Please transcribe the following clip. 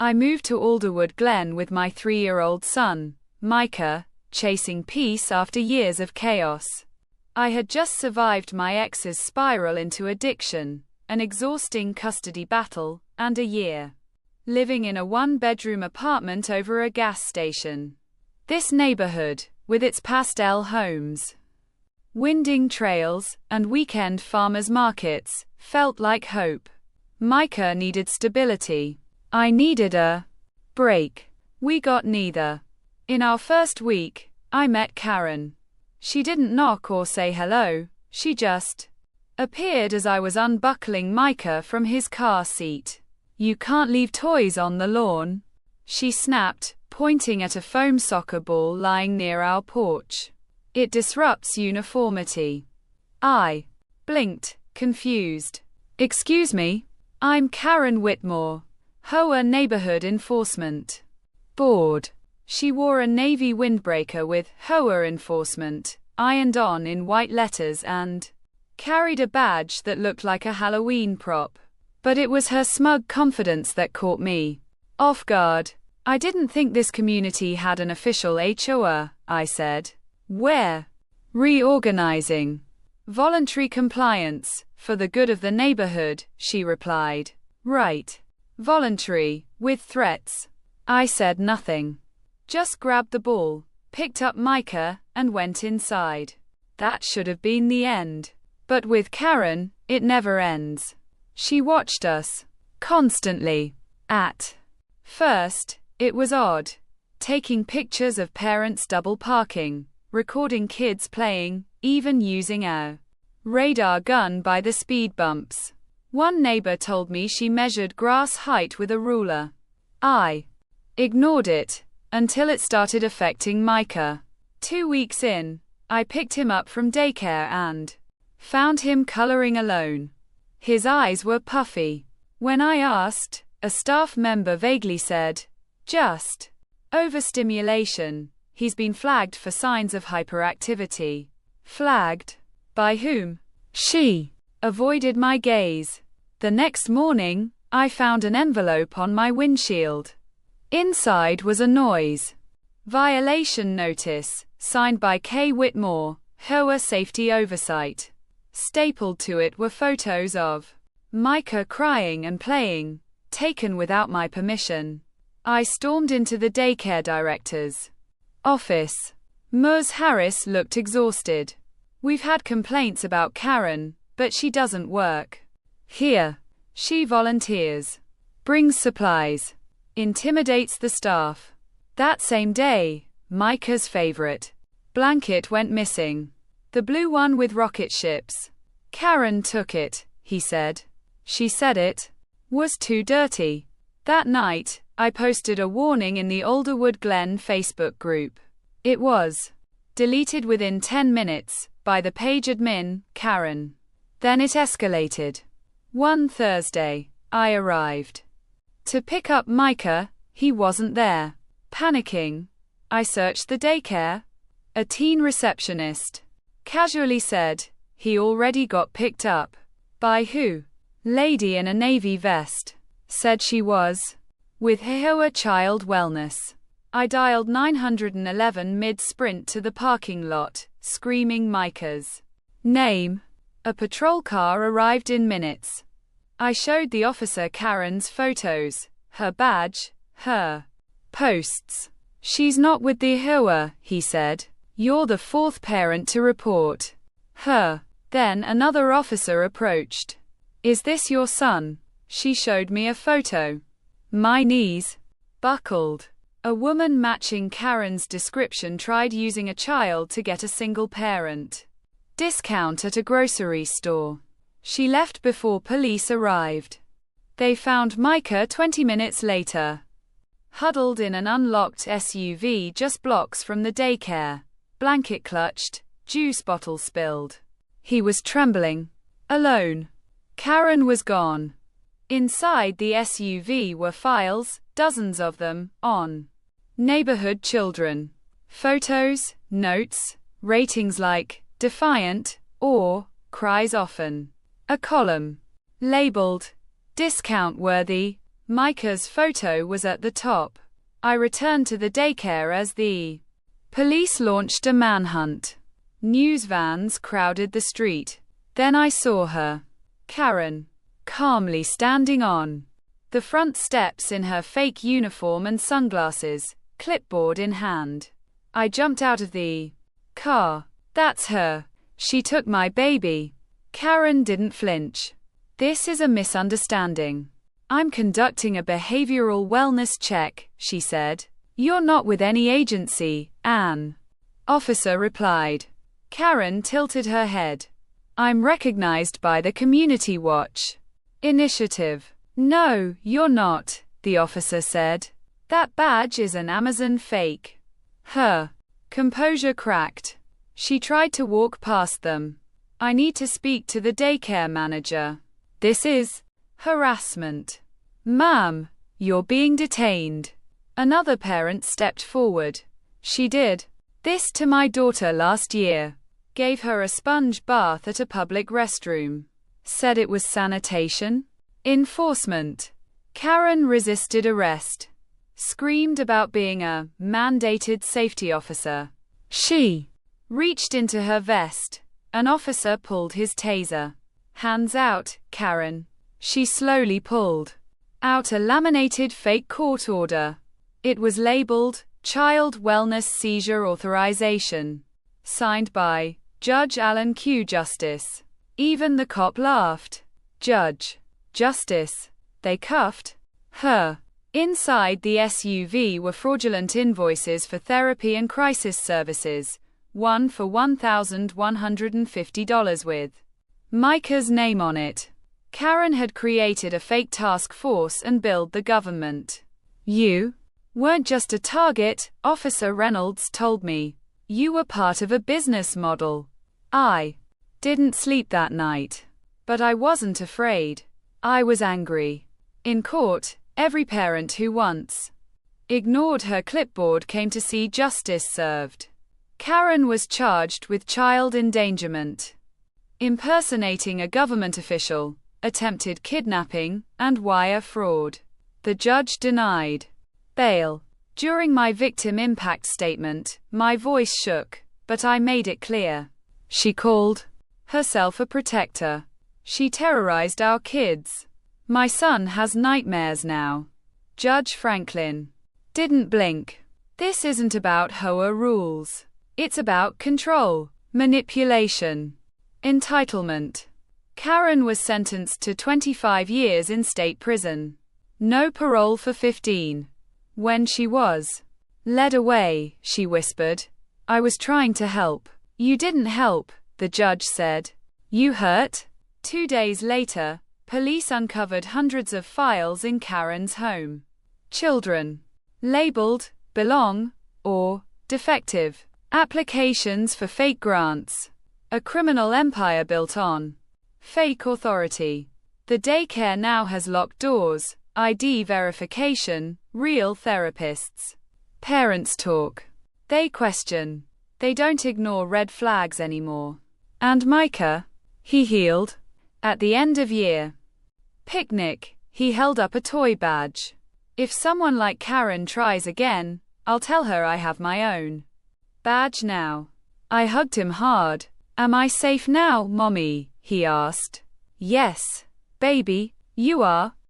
I moved to Alderwood Glen with my 3-year-old son, Micah, chasing peace after years of chaos. I had just survived my ex's spiral into addiction, an exhausting custody battle, and a year living in a 1-bedroom apartment over a gas station. This neighborhood, with its pastel homes, winding trails, and weekend farmers markets, felt like hope. Micah needed stability. I needed a break. We got neither. In our first week, I met Karen. She didn't knock or say hello, she just appeared as I was unbuckling Micah from his car seat. "You can't leave toys on the lawn," she snapped, pointing at a foam soccer ball lying near our porch. "It disrupts uniformity." I blinked, confused. "Excuse me? I'm Karen Whitmore, HOA Neighborhood Enforcement Board." She wore a navy windbreaker with HOA Enforcement ironed on in white letters and carried a badge that looked like a Halloween prop. But it was her smug confidence that caught me off guard. "I didn't think this community had an official HOA, I said. "We're reorganizing. Voluntary compliance, for the good of the neighborhood," she replied. "Right. Voluntary, with threats." I said nothing. Just grabbed the ball, picked up Micah, and went inside. That should have been the end. But with Karen, it never ends. She watched us constantly. At first, it was odd, taking pictures of parents double parking, recording kids playing, even using a radar gun by the speed bumps. One neighbor told me she measured grass height with a ruler. I ignored it until it started affecting Micah. 2 weeks in, I picked him up from daycare and found him coloring alone. His eyes were puffy. When I asked, a staff member vaguely said, "Just overstimulation. He's been flagged for signs of hyperactivity." Flagged? By whom? She avoided my gaze. The next morning, I found an envelope on my windshield. Inside was a noise violation notice, signed by K. Whitmore, HOA Safety Oversight. Stapled to it were photos of Micah crying and playing, taken without my permission. I stormed into the daycare director's office. Ms. Harris looked exhausted. "We've had complaints about Karen, but she doesn't work here. She volunteers, brings supplies, intimidates the staff." That same day, Micah's favorite blanket went missing. The blue one with rocket ships. "Karen took it," he said. "She said it was too dirty." That night, I posted a warning in the Alderwood Glen Facebook group. It was deleted within 10 minutes by the page admin, Karen. Then it escalated. One Thursday, I arrived to pick up Micah. He wasn't there. Panicking, I searched the daycare. A teen receptionist casually said, "He already got picked up." By who? Lady in a navy vest said she was with HOA Child Wellness. I dialed 911 mid-sprint to the parking lot, screaming Micah's name. A patrol car arrived in minutes. I showed the officer Karen's photos, her badge, her posts. "She's not with the HOA," he said. "You're the 4th parent to report her." Then another officer approached. "Is this your son?" She showed me a photo. My knees buckled. A woman matching Karen's description tried using a child to get a single parent discount at a grocery store. She left before police arrived. They found Micah 20 minutes later, huddled in an unlocked SUV just blocks from the daycare. Blanket clutched, juice bottle spilled. He was trembling. Alone. Karen was gone. Inside the SUV were files, dozens of them, on neighborhood children. Photos, notes, ratings like defiant or cries often. A column labeled discount worthy. Micah's photo was at the top. I returned to the daycare as the police launched a manhunt. News vans crowded the street. Then I saw her, Karen, calmly standing on the front steps in her fake uniform and sunglasses, clipboard in hand. I jumped out of the car. That's her. She took my baby. Karen didn't flinch. This is a misunderstanding. I'm conducting a behavioral wellness check, she said. You're not with any agency, an officer replied. Karen tilted her head. I'm recognized by the Community Watch Initiative. No, you're not, the officer said. That badge is an Amazon fake. Her composure cracked. She tried to walk past them. I need to speak to the daycare manager. This is harassment. Ma'am, you're being detained. Another parent stepped forward. She did this to my daughter last year. Gave her a sponge bath at a public restroom. Said it was sanitation? Enforcement. Karen resisted arrest. Screamed about being a mandated safety officer. She reached into her vest. An officer pulled his taser. Hands out, Karen. She slowly pulled out a laminated fake court order. It was labeled, Child Wellness Seizure Authorization. Signed by Judge Alan Q. Justice. Even the cop laughed. Judge. Justice. They cuffed her. Inside the SUV were fraudulent invoices for therapy and crisis services, one for $1,150 with Micah's name on it. Karen had created a fake task force and billed the government. You weren't just a target, Officer Reynolds told me. You were part of a business model. I didn't sleep that night. But I wasn't afraid. I was angry. In court, every parent who once ignored her clipboard came to see justice served. Karen was charged with child endangerment, impersonating a government official, attempted kidnapping, and wire fraud. The judge denied bail. During my victim impact statement, my voice shook, but I made it clear. She called herself a protector. She terrorized our kids. My son has nightmares now. Judge Franklin didn't blink. This isn't about HOA rules. It's about control, manipulation, entitlement. Karen was sentenced to 25 years in state prison. No parole for 15. When she was led away, she whispered, I was trying to help. You didn't help, the judge said. You hurt? 2 days later, police uncovered hundreds of files in Karen's home. Children labeled, belong, or defective. Applications for fake grants. A criminal empire built on fake authority. The daycare now has locked doors, ID verification, real therapists. Parents talk. They question. They don't ignore red flags anymore. And Micah? He healed. At the end of year picnic, he held up a toy badge. If someone like Karen tries again, I'll tell her I have my own badge now. I hugged him hard. Am I safe now, Mommy? He asked. Yes, baby, you are.